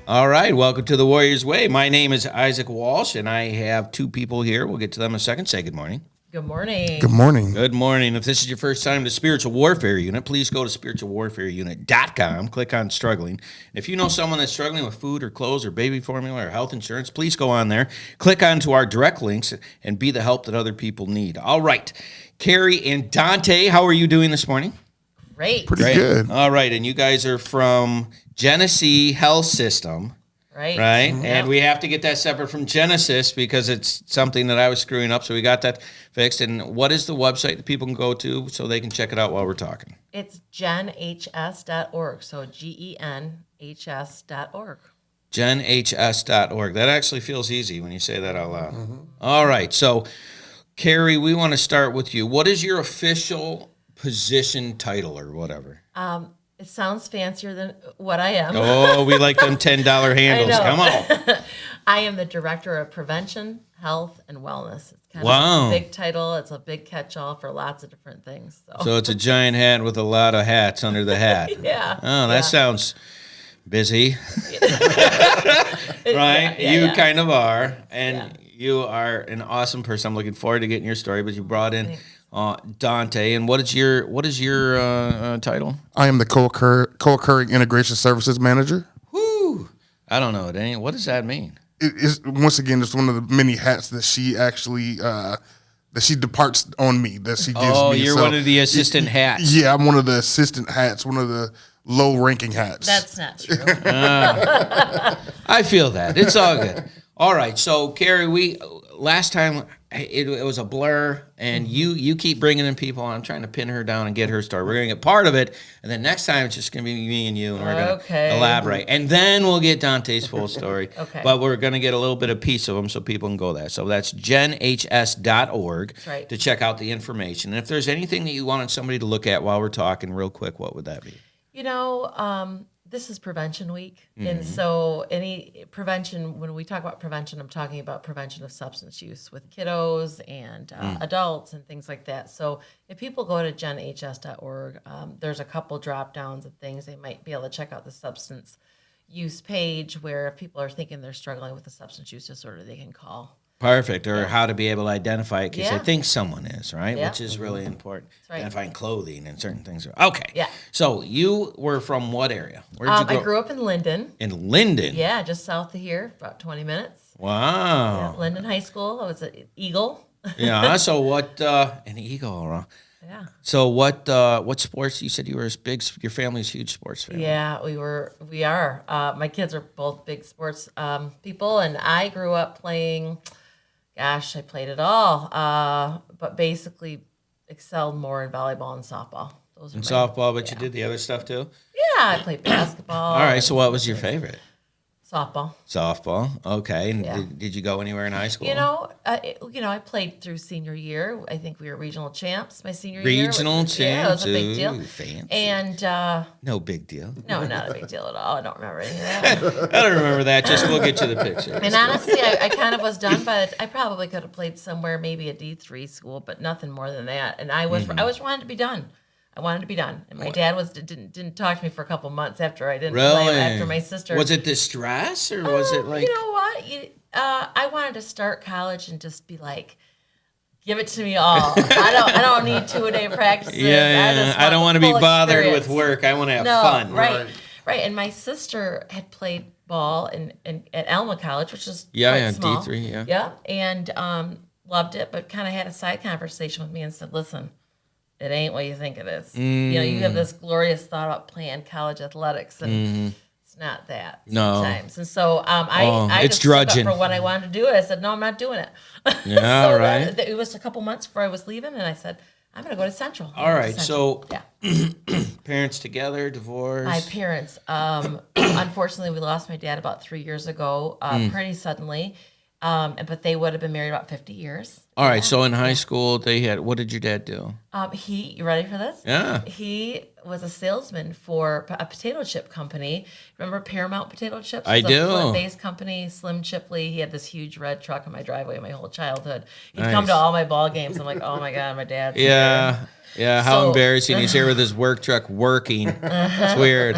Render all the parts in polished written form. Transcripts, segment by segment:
All right, welcome to the Warrior's Way. My name is Isaac Walsh, and I have two people here. We'll get to them in a second. Say good morning. Good morning. Good morning. Good morning. If this is your first time to Spiritual Warfare Unit, please go to spiritualwarfareunit.com, click on Struggling. If you know someone that's struggling with food or clothes or baby formula or health insurance, please go on there, click onto our direct links, and be the help that other people need. All right, Carrie and Dante, how are you doing this morning? Great. Pretty good. All right, and you guys are from Genesee Health System. Right. Mm-hmm. And we have to get that separate from Genesis because it's something that I was screwing up. So we got that fixed. And what is the website that people can go to so they can check it out while we're talking? It's genhs.org. So genhs.org. genhs.org. That actually feels easy when you say that out loud. Mm-hmm. All right. So, Carrie, we want to start with you. What is your official position title or whatever? It sounds fancier than what I am. Oh, we like them $10 handles. Come on. I am the Director of Prevention, Health, and Wellness. It's kind Wow. of a big title. It's a big catch-all for lots of different things. So it's a giant hat with a lot of hats under the hat. Yeah. Oh, that sounds busy. Right? You kind of are. And you are an awesome person. I'm looking forward to getting your story, but you brought in Dante. And what is your title? I am the co-occurring integration services manager. Whoo! I don't know it. What does that mean? Once again, it's one of the many hats that she actually that she departs on me. That she gives me. Oh, you're one of the assistant hats. Yeah, I'm one of the assistant hats. One of the low-ranking hats. That's not true. I feel that. It's all good. All right. So, Carrie, last time it was a blur, and you keep bringing in people, and I'm trying to pin her down and get her story. We're going to get part of it, and then next time it's just going to be me and you, and we're going to elaborate. And then we'll get Dante's full story. Okay. But we're going to get a little bit of piece of them so people can go there. So that's genhs.org to check out the information. And if there's anything that you wanted somebody to look at while we're talking real quick, what would that be? You know, this is Prevention Week. Mm-hmm. And so any prevention, when we talk about prevention, I'm talking about prevention of substance use with kiddos and adults and things like that. So if people go to genhs.org, there's a couple drop downs of things. They might be able to check out the substance use page where if people are thinking they're struggling with a substance use disorder, they can call. Perfect, or how to be able to identify it because they think someone is, right? Yeah. Which is really important. Right. Identifying clothing and certain things. Okay. Yeah. So you were from what area? Where did you grow? I grew up in Linden. In Linden? Yeah, just south of here, about 20 minutes. Wow. Yeah, Linden High School. I was an Eagle. Yeah, so what, an Eagle, Yeah. So what sports, you said you were as big, your family's a huge sports family. Yeah, we are. My kids are both big sports people, and I grew up playing, I played it all, but basically excelled more in volleyball and softball. Those softball, but you did the other stuff too? Yeah, I played basketball. All right, so what was your favorite? Softball. Okay. And Yeah. did you go anywhere in high school? I played through senior year. I think we were regional champs my senior year. Regional champs. Yeah, it was a big deal. Ooh, fancy. And no big deal. no, not a big deal at all. I don't remember any of that. I don't remember that. Just we'll get you the picture. And honestly, I kind of was done, but I probably could have played somewhere, maybe a D3 school, but nothing more than that. And I was wanted to be done. I wanted to be done. And my dad didn't talk to me for a couple months after I didn't play, after my sister. Was it distress or was it like? You know what? I wanted to start college and just be like, give it to me all. I don't need 2-a-day practices. Yeah. I don't want to be bothered with work. I want to have fun. Right. And my sister had played ball at Alma College, which is quite small. D3, Yeah, and loved it, but kind of had a side conversation with me and said, listen, it ain't what you think it is. You have this glorious thought about playing college athletics, and it's not that sometimes. And so I it's just stood up drudging for what I wanted to do. I said, no, I'm not doing it. Yeah, so right. It was a couple months before I was leaving, and I said, I'm going to go to Central. All right, so yeah. parents together, divorce. My parents, unfortunately, we lost my dad about 3 years ago, pretty suddenly. But they would have been married about 50 years. All right, so in high school, they had, what did your dad do? You ready for this? Yeah. He was a salesman for a potato chip company. Remember Paramount Potato Chips? I do. A Flint-based company, Slim Chipley. He had this huge red truck in my driveway my whole childhood. He'd come to all my ball games. I'm like, oh my God, my dad's Yeah. here. Yeah, how embarrassing. He's here with his work truck working. It's weird.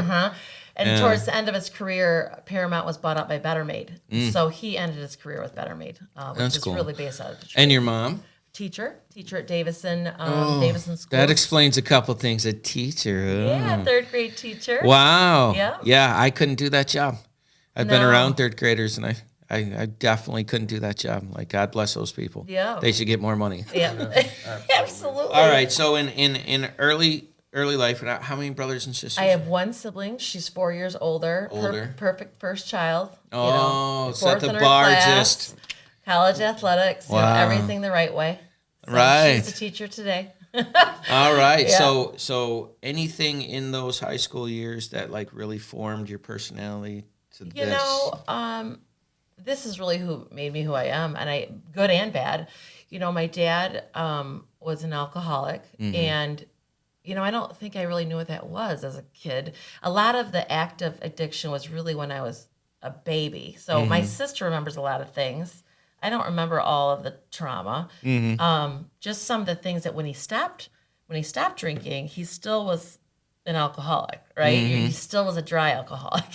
And towards the end of his career, Paramount was bought out by Better Made. So he ended his career with Better Made, which That's is cool. really based out of Detroit. And your mom? Teacher at Davison, Davison School. That explains a couple things. A teacher. Yeah, third grade teacher. Wow. Yeah. Yeah, I couldn't do that job. I've been No. around third graders, and I definitely couldn't do that job. Like, God bless those people. Yeah. They should get more money. Yeah, absolutely. All right, so in early life, how many brothers and sisters? I have one sibling. She's 4 years older. Perfect first child. Oh, set fourth the in her bar class, just... college athletics. Wow. Everything the right way. So Right. She's a teacher today. All right. Yeah. So anything in those high school years that like really formed your personality to this? This is really who made me who I am, and good and bad. My dad was an alcoholic, and I don't think I really knew what that was as a kid. A lot of the active addiction was really when I was a baby. So my sister remembers a lot of things. I don't remember all of the trauma. Just some of the things that when he stopped drinking, he still was an alcoholic, right? He still was a dry alcoholic.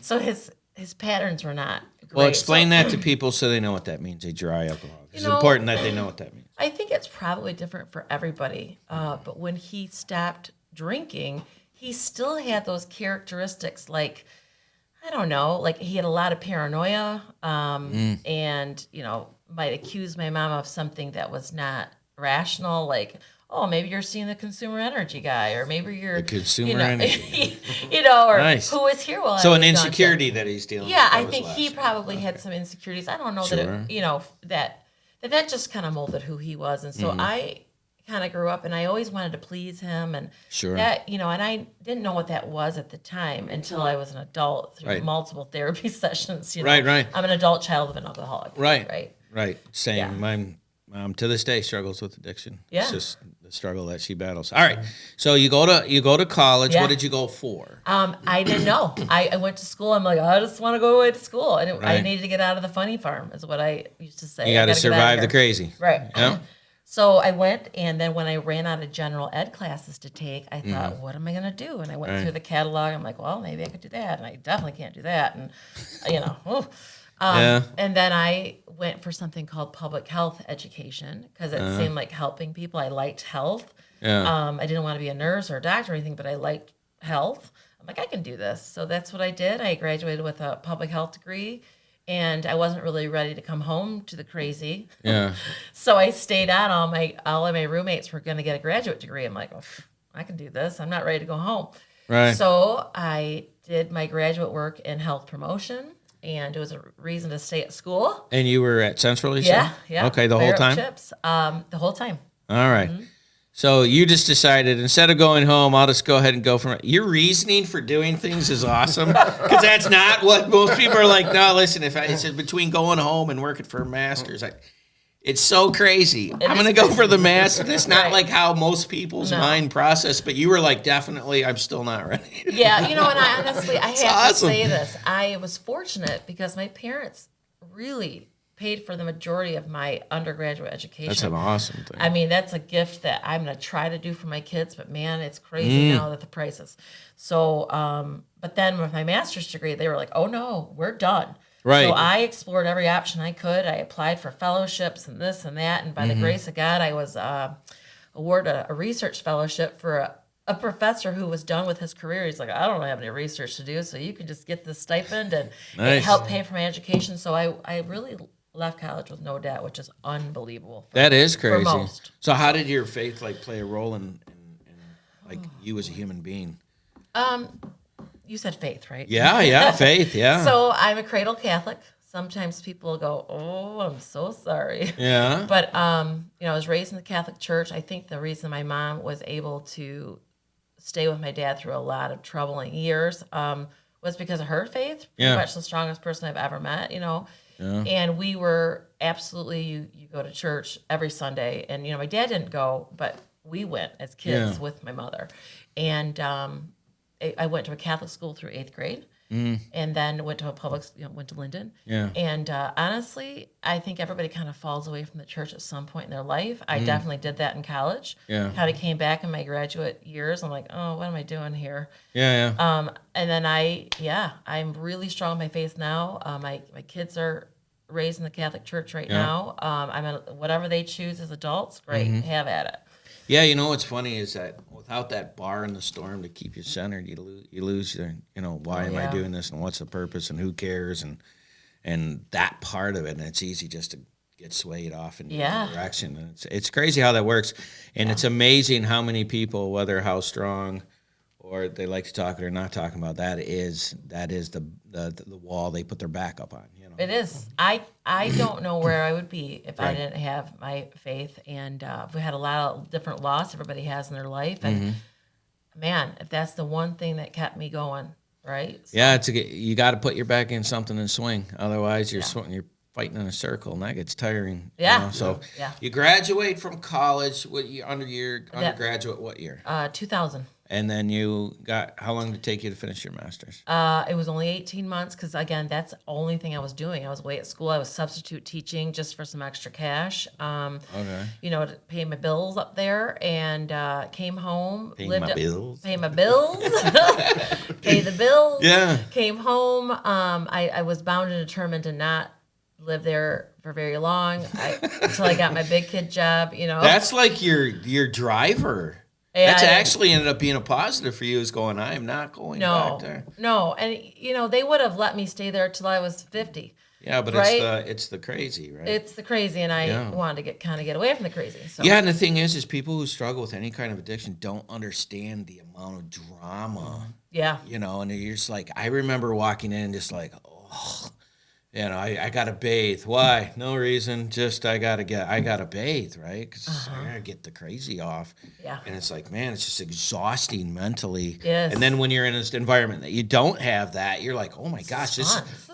So his patterns were not great. Well, explain that to people so they know what that means, a dry alcoholic. It's important that they know what that means. I think it's probably different for everybody. But when he stopped drinking, he still had those characteristics like, I don't know, like he had a lot of paranoia and, might accuse my mom of something that was not rational, like, oh, maybe you're seeing the consumer energy guy, or maybe you're... The consumer energy. or Nice. who was here while I was So an gone. insecurity that he's dealing with. Yeah, I that was think he last. probably had some insecurities. I don't know Sure. that just kind of molded who he was. And so I kind of grew up and I always wanted to please him. And Sure. that, and I didn't know what that was at the time until I was an adult through Right. multiple therapy sessions. Right. I'm an adult child of an alcoholic. Right. Same. Yeah. My mom to this day struggles with addiction. Yeah. It's just the struggle that she battles. All right. So you go to college. Yeah. What did you go for? I didn't know. I went to school. I'm like, I just want to go away to school. And I Right. needed to get out of the funny farm is what I used to say. You got to gotta get out of survive the here. crazy. Right. Yeah. So I went, and then when I ran out of general ed classes to take, I thought, what am I going to do? And I went Right. through the catalog. I'm like, well, maybe I could do that. And I definitely can't do that. And, oof. Yeah. And then I went for something called public health education because it seemed like helping people. I liked health. Yeah. I didn't want to be a nurse or a doctor or anything, but I liked health. I'm like, I can do this. So that's what I did. I graduated with a public health degree, and I wasn't really ready to come home to the crazy. Yeah. So I stayed on. All of my roommates were going to get a graduate degree. I'm like, I can do this. I'm not ready to go home. Right. So I did my graduate work in health promotion, and it was a reason to stay at school. And you were at Central, you Yeah, said? yeah. Okay, the whole Fire up time? Chips, the whole time. All right. So you just decided instead of going home, I'll just go ahead and go from it. Your reasoning for doing things is awesome because that's not what most people are like. No, listen, if I said between going home and working for a master's, it's so crazy. I'm going to go for the master's. It's not like how most people's mind process, but you were like, definitely, I'm still not ready. Yeah, and I honestly, I have awesome. to say this. I was fortunate because my parents really paid for the majority of my undergraduate education. That's an awesome thing. I mean, that's a gift that I'm going to try to do for my kids, but man, it's crazy now that the prices. So, but then with my master's degree, they were like, oh no, we're done. Right. So I explored every option I could. I applied for fellowships and this and that. And by the grace of God, I was awarded a research fellowship for a professor who was done with his career. He's like, I don't have any research to do, so you can just get this stipend and it helped pay for my education. So I really left college with no debt, which is unbelievable. That is crazy. For most. So how did your faith play a role in like you as a human being? You said faith, right? Yeah, faith, yeah. So I'm a cradle Catholic. Sometimes people go, oh, I'm so sorry. Yeah. But, I was raised in the Catholic Church. I think the reason my mom was able to stay with my dad through a lot of troubling years was because of her faith. Pretty much the strongest person I've ever met, Yeah. And we were absolutely, you go to church every Sunday. And, my dad didn't go, but we went as kids with my mother. And I went to a Catholic school through 8th grade. And then went to a public, went to Linden. Yeah. And honestly, I think everybody kind of falls away from the church at some point in their life. I definitely did that in college. Yeah. Kind of came back in my graduate years. I'm like, oh, what am I doing here? Yeah. And then I'm really strong in my faith now. My kids are raised in the Catholic Church right now. Whatever they choose as adults, great, have at it. Yeah, what's funny is that without that bar in the storm to keep you centered, you lose your, why am I doing this and what's the purpose and who cares and that part of it. And it's easy just to get swayed off in either direction. And it's crazy how that works. And it's amazing how many people, whether how strong or they like to talk or not talking about, that is the wall they put their back up on. It is. I don't know where I would be if I didn't have my faith. And we had a lot of different loss everybody has in their life. And man, if that's the one thing that kept me going, right? So, yeah, you got to put your back in something and swing. Otherwise, you're fighting in a circle, and that gets tiring. Yeah. So you graduate from college. Undergraduate? What year? 2000. And then how long did it take you to finish your master's? It was only 18 months because, again, that's the only thing I was doing. I was away at school. I was substitute teaching just for some extra cash, to pay my bills up there, and came home. Pay my bills? Pay my bills. Pay the bills. Yeah. Came home. I was bound and determined to not live there for very long until I got my big kid job, That's like your driver. Yeah, That's actually ended up being a positive for you, is going, I am not going back there. No, and they would have let me stay there till I was 50. Yeah, but right? it's the crazy, right? It's the crazy, and I wanted to get away from the crazy. So. Yeah, and the thing is people who struggle with any kind of addiction don't understand the amount of drama. Yeah. And you're just like, I remember walking in just like, oh, I got to bathe. Why? No reason. Just I got to bathe, right? Because I got to get the crazy off. Yeah. And it's like, man, it's just exhausting mentally. Yes. And then when you're in this environment that you don't have that, you're like, oh my gosh,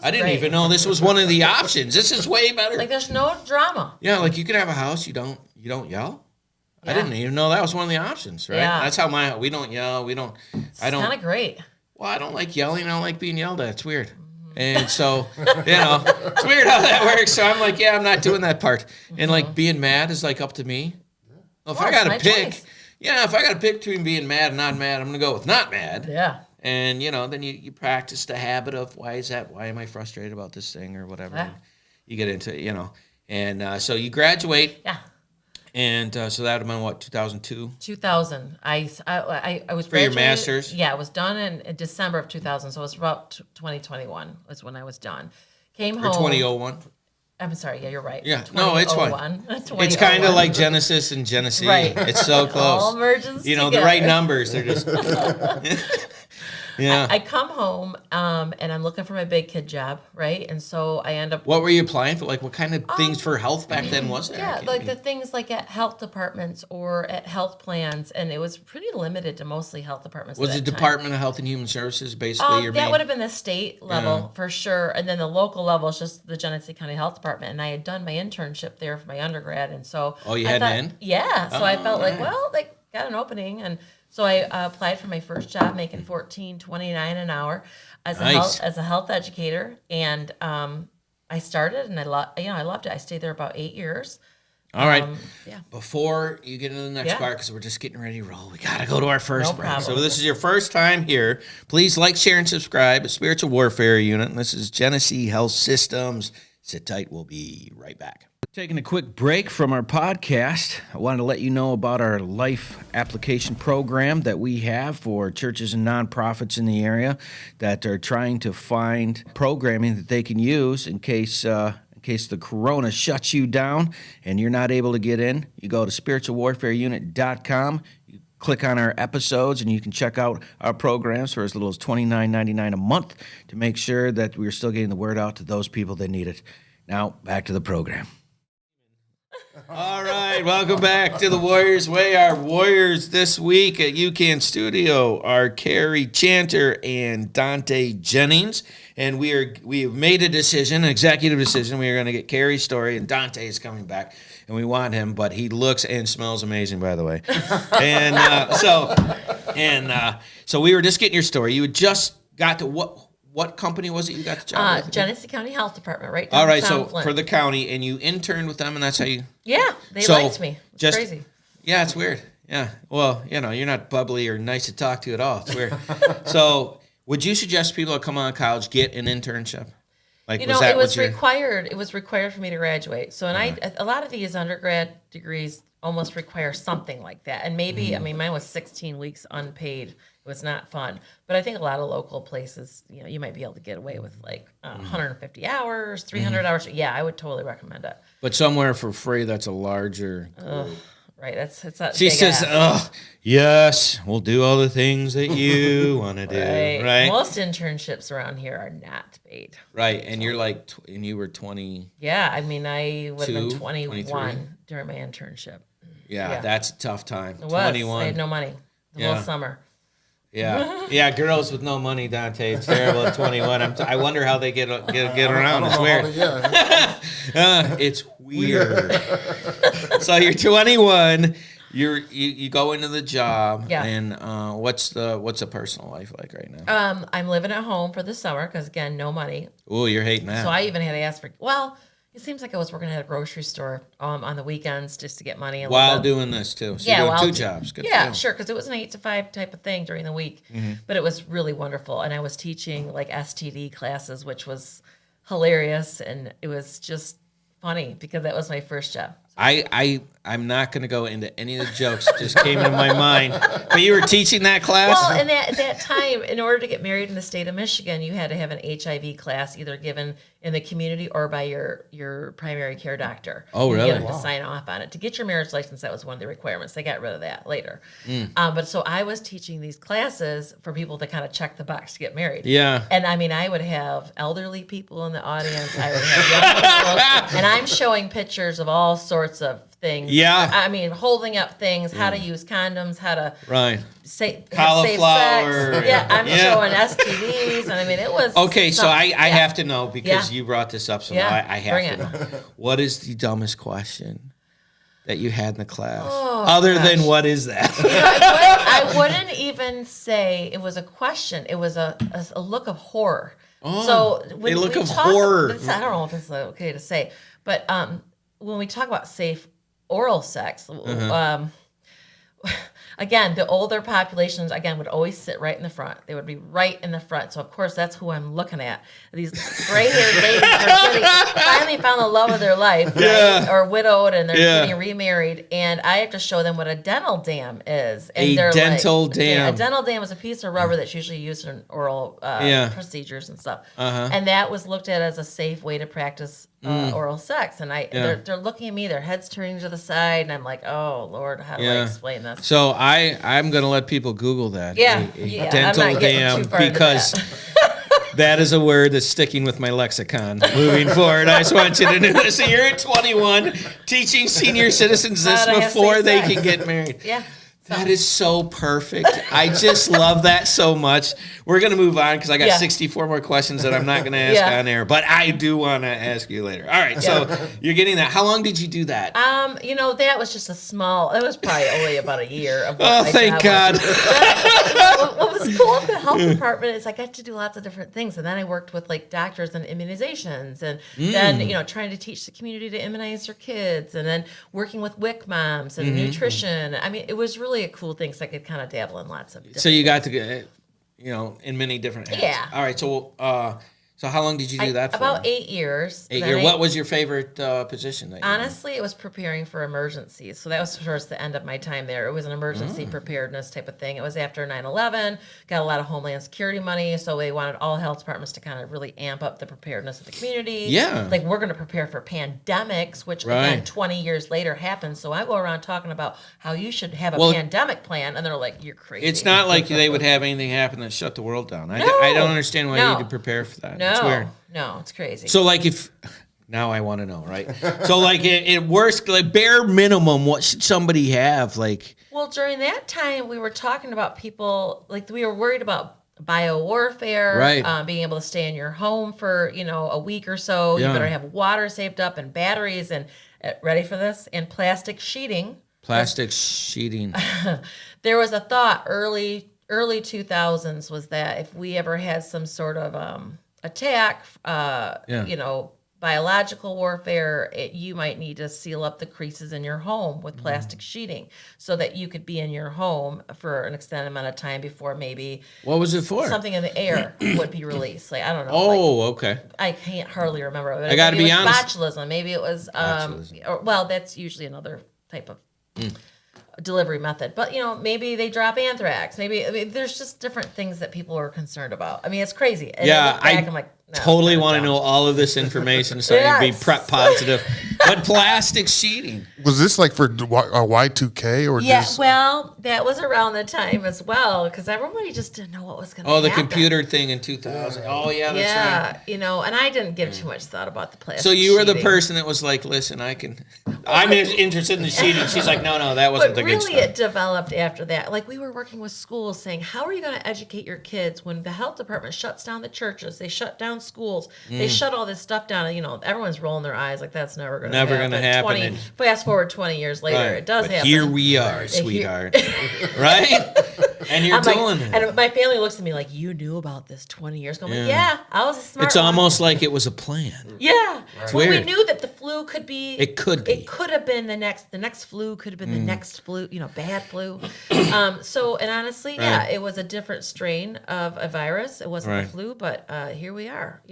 I didn't great. even know this was one of the options. This is way better. Like there's no drama. Yeah, like you could have a house, you don't yell. Yeah. I didn't even know that was one of the options, right? Yeah. That's how we don't yell. It's kind of great. Well, I don't like yelling. I don't like being yelled at. It's weird. And so, it's weird how that works. So I'm like, I'm not doing that part. And like being mad is like up to me. Well, if I got to pick, if I got to pick between being mad and not mad, I'm going to go with not mad. Yeah. And, then you practice the habit of why is that? Why am I frustrated about this thing or whatever? Yeah. You get into it, And so you graduate. Yeah. And so that would have been what, 2002? 2000. I was for your graduated- master's? Yeah, it was done in December of 2000. So it was about 2021 was when I was done. Came home. Or 2001? I'm sorry. Yeah, you're right. Yeah. No, it's fine. 2001. It's kind of like Genesis and Genesee. Right. It's so close. All merges the together. right numbers. They're just. Yeah. I come home and I'm looking for my big kid job, right? And so I end up. What were you applying for? Like, what kind of things for health back then was there? Yeah, like the things like at health departments or at health plans, and it was pretty limited to mostly health departments. Was at it that time. Department of Health and Human Services basically your That main? would have been the state level for sure, and then the local level is just the Genesee County Health Department. And I had done my internship there for my undergrad, and so Oh, you I had thought, an in? Yeah, so I felt like, right. well, they got an opening, and so I applied for my first job, making $14.29 an hour as Nice. a health educator, and I started, and I loved it. I stayed there about 8 years. All right. Yeah. Before you get into the next Yeah. part, because we're just getting ready to roll, we got to go to our first No break. problem. So this is your first time here. Please like, share, and subscribe. A Spiritual Warfare Unit. And this is Genesee Health Systems. Sit tight. We'll be right back. Taking a quick break from our podcast, I wanted to let you know about our life application program that we have for churches and nonprofits in the area that are trying to find programming that they can use in case the corona shuts you down and you're not able to get in. You go to spiritualwarfareunit.com. You click on our episodes and you can check out our programs for as little as $29.99 a month to make sure that we're still getting the word out to those people that need it. Now, back to the program. All right, welcome back to the Warriors Way. Our Warriors this week at UCAN Studio are Carrie Chanter and Dante Jennings, and we have made a decision, an executive decision. We are going to get Carrie's story, and Dante is coming back, and we want him, but he looks and smells amazing, by the way. So we were just getting your story. You had just got to what company was it you got the job with? Genesee County Health Department, right? All right, so downtown Flint. for the county, and you interned with them, and that's how you... Yeah, they So, liked me. It's just- crazy. Yeah, it's weird. Yeah. Well, you're not bubbly or nice to talk to at all. It's weird. So, would you suggest people that come out of college get an internship? Like, You was know, that it was what you're... required. It was required for me to graduate. So, and a lot of these undergrad degrees almost require something like that. And maybe, Mm-hmm. I mean, mine was 16 weeks unpaid. It was not fun. But I think a lot of local places, you might be able to get away with like Mm-hmm. 150 hours, 300 hours. Yeah, I would totally recommend it. But somewhere for free, that's a larger... Right? It's that She big says, ask. "Oh, yes, we'll do all the things that you want to do." Right? Most internships around here are not paid. Right. And you're like, and you were 20... Yeah, I mean, I would have been 22, 21 23? during my internship. Yeah, Yeah. that's a tough time. It was. 21. I had no money the Yeah. whole summer. Yeah, yeah, girls with no money, Dante. It's terrible at 21. I wonder how they get around. It's weird. It's weird. So you're 21. You go into the job. Yeah. And what's a personal life like right now? I'm living at home for the summer because, again, no money. Oh, you're hating that. So I even had to ask for, well, it seems like I was working at a grocery store on the weekends just to get money. While doing this, too. So you're doing two jobs. Good Yeah, for you. sure, because it was an 8 to 5 type of thing during the week. Mm-hmm. But it was really wonderful. And I was teaching like STD classes, which was hilarious. And it was just funny because that was my first job. I'm not going to go into any of the jokes that just came into my mind. But you were teaching that class? Well, and that time, in order to get married in the state of Michigan, you had to have an HIV class either given in the community or by your primary care doctor. Oh, You really? had to sign off on it. To get your marriage license, that was one of the requirements. They got rid of that later. But so I was teaching these classes for people to kind of check the box to get married. Yeah. And I mean, I would have elderly people in the audience. I would have young people. And I'm showing pictures of all sorts of things. Yeah. I mean, holding up things, how to use condoms, how to Right. have Cauliflower. safe sex. Yeah, I'm Yeah. showing STDs, and I mean, it was Okay, so I yeah. have to know because Yeah. you brought this up, so Yeah, now I bring have to it. know. What is the dumbest question that you had in the class? Oh, Other gosh. than what is that? I wouldn't even say it was a question. It was a look of horror. So when a look we of talk- horror. I don't know if it's okay to say, but when we talk about safe oral sex, again, the older populations, again, would always sit right in the front. They would be right in the front. So, of course, that's who I'm looking at. These gray-haired ladies are finally found the love of their life, right? Yeah. Or widowed, and they're Yeah. getting remarried. And I have to show them what a dental dam is. And A they're dental like, dam. Yeah, a dental dam is a piece of rubber that's usually used in oral Yeah. procedures and stuff. Uh-huh. And that was looked at as a safe way to practice oral sex, and they're looking at me, their heads turning to the side, and I'm like, oh Lord, how do I explain this? So I'm gonna let people Google that. Yeah, A I'm dental not getting dam too far into because that is a word that's sticking with my lexicon moving forward. I just want you to know this. So you're at 21, teaching senior citizens this How to have before safe they sex. can get married. Yeah. That is so perfect. I just love that so much. We're going to move on because I got 64 more questions that I'm not going to ask on air, but I do want to ask you later. All right, so you're getting that. How long did you do that? That was just it was probably only about a year. Of Oh, thank God. What was cool at the health department is I got to do lots of different things. And then I worked with like doctors and immunizations, and then, trying to teach the community to immunize their kids, and then working with WIC moms and nutrition. I mean, it was really a cool thing, so I could kind of dabble in lots of different So you got to get, in many different hats. Yeah. All right, so how long did you do that for? About 8 years. 8 Then years. What was your favorite position? That you did? Honestly, it was preparing for emergencies. So that was towards the end of my time there. It was an emergency preparedness type of thing. It was after 9/11, got a lot of Homeland Security money. So they wanted all health departments to kind of really amp up the preparedness of the community. Yeah. Like, we're going to prepare for pandemics, which again, 20 years later happens. So I go around talking about how you should have a pandemic plan. And they're like, you're crazy. It's not like they would have anything happen that shut the world down. I don't understand why you need to prepare for that. It's weird. No, it's crazy. So, like, now I want to know, right? So, like, it worst, like, bare minimum, what should somebody have? Like, well, during that time, we were talking about people, like, we were worried about biowarfare, right? Being able to stay in your home for, a week or so. You better have water saved up and batteries and, ready for this, and plastic sheeting. Plastic sheeting. There was a thought early 2000s was that if we ever had some sort of attack, biological warfare, you might need to seal up the creases in your home with plastic sheeting so that you could be in your home for an extended amount of time before maybe What was it for? something in the air would be released. Like, I don't know. Oh, okay. I can't hardly remember. I got to be honest. Botulism. Maybe it was, that's usually another type of delivery method. But, maybe they drop anthrax. Maybe there's just different things that people are concerned about. I mean, it's crazy. And I'm like, no, totally want to know all of this information so I can be prep positive. But plastic sheeting. Was this like for Y2K or just? Well, that was around the time as well because everybody just didn't know what was going to The happen. computer thing in 2000. Oh, yeah, that's right. And I didn't give too much thought about the plastic So you were the sheeting. person that was like, listen, I'm interested in the sheeting. She's like, no, that wasn't the good really, stuff. it developed after that. Like, we were working with schools saying, how are you going to educate your kids when the health department shuts down the churches? They shut down schools. They shut all this stuff down. And, everyone's rolling their eyes like that's never going to happen. Fast forward 20 years later, it does happen. Here we are, sweetheart. Right? And you're doing it. And my family looks at me like, you knew about this 20 years ago. I'm like, yeah, I was a smart It's one. almost like it was a plan. Yeah. It's When we weird. knew that the flu could be. It could be. It could have been the next flu could have been the next flu, bad flu. And honestly, it was a different strain of a virus. It wasn't the flu, but here we are,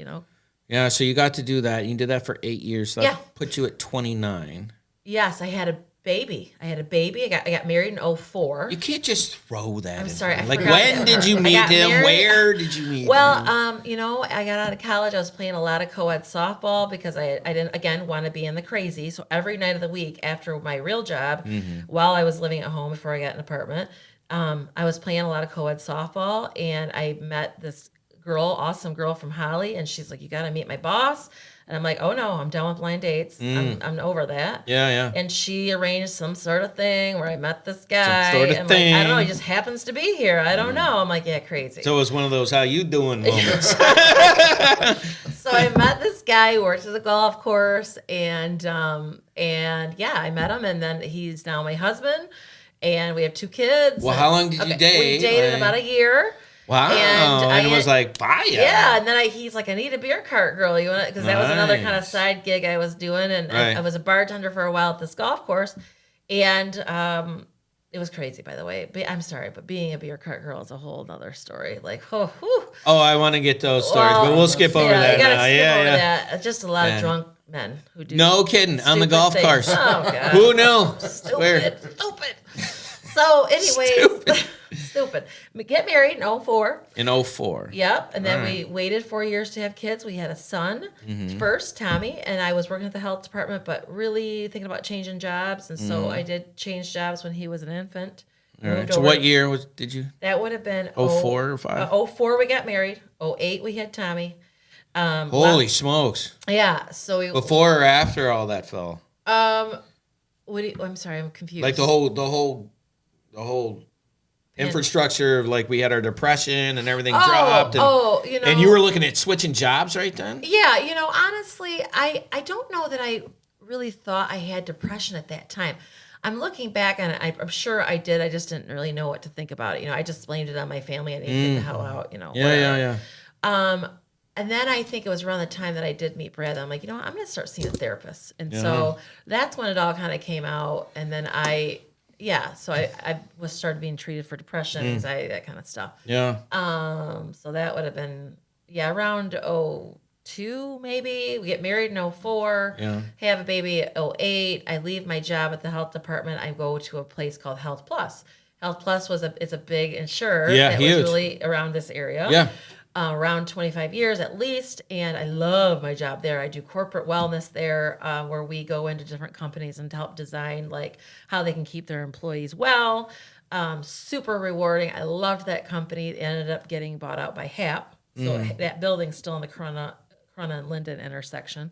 Yeah, so you got to do that. You did that for 8 years. So that put you at 29. Yes, I had a baby. I got married in 2004. You can't just throw that. I'm sorry. I Like, forgot when that did part. you I meet got him? married. Where did you meet him? Well, I got out of college. I was playing a lot of co-ed softball because I didn't, again, want to be in the crazy. So every night of the week after my real job, while I was living at home before I got an apartment, I was playing a lot of co-ed softball, and I met this awesome girl from Holly, and she's like, you got to meet my boss. And I'm like, oh no, I'm done with blind dates. I'm over that. Yeah. And she arranged some sort of thing where I met this guy. Some sort of and thing. Like, I don't know, he just happens to be here. I don't know. I'm like, yeah, crazy. So it was one of those how you doing moments. So I met this guy who works at the golf course, and I met him, and then he's now my husband, and we have 2 kids. Well, how long did you date? We dated about a year. Wow. And it was like, bye. Yeah, and then he's like, I need a beer cart girl. You want? Because that was another kind of side gig I was doing, and I was a bartender for a while at this golf course, and it was crazy, by the way. I'm sorry, but being a beer cart girl is a whole other story. Like, I want to get those stories, but we'll skip over that you gotta now. skip over that. Just a lot of drunk men who do. No kidding, on the golf things. course. Oh God. Who knew? Stupid. So, anyways. stupid. We get married in '04. In '04. Yep. And then All we waited 4 years to have kids. We had a son first, Tommy, and I was working at the health department, but really thinking about changing jobs. And so I did change jobs when he was an infant. All right. So what year did you? That would have been 04 or 5? '04 we got married. '08 we had Tommy. Holy smokes. Yeah. So we, Before or after all that fell? I'm sorry, I'm confused. Like the whole infrastructure of like we had our depression and everything dropped. And, and you were looking at switching jobs right then? Yeah, honestly, I don't know that I really thought I had depression at that time. I'm looking back on it. I'm sure I did. I just didn't really know what to think about it. I just blamed it on my family. I didn't get the hell out. Yeah. And then I think it was around the time that I did meet Brad. I'm like, I'm going to start seeing a therapist. And so that's when it all kind of came out. And then I was started being treated for depression, anxiety, that kind of stuff. Yeah. So that would have been, around '02 maybe. We get married in '04. Yeah. Have a baby at '08. I leave my job at the health department. I go to a place called Health Plus. Health Plus it's a big insurer. Yeah, huge. Was really around this area. Yeah. Around 25 years at least, and I love my job there. I do corporate wellness there, where we go into different companies and help design like how they can keep their employees well. Super rewarding. I loved that company. It ended up getting bought out by HAP, so that building's still in the Corona and Linden intersection.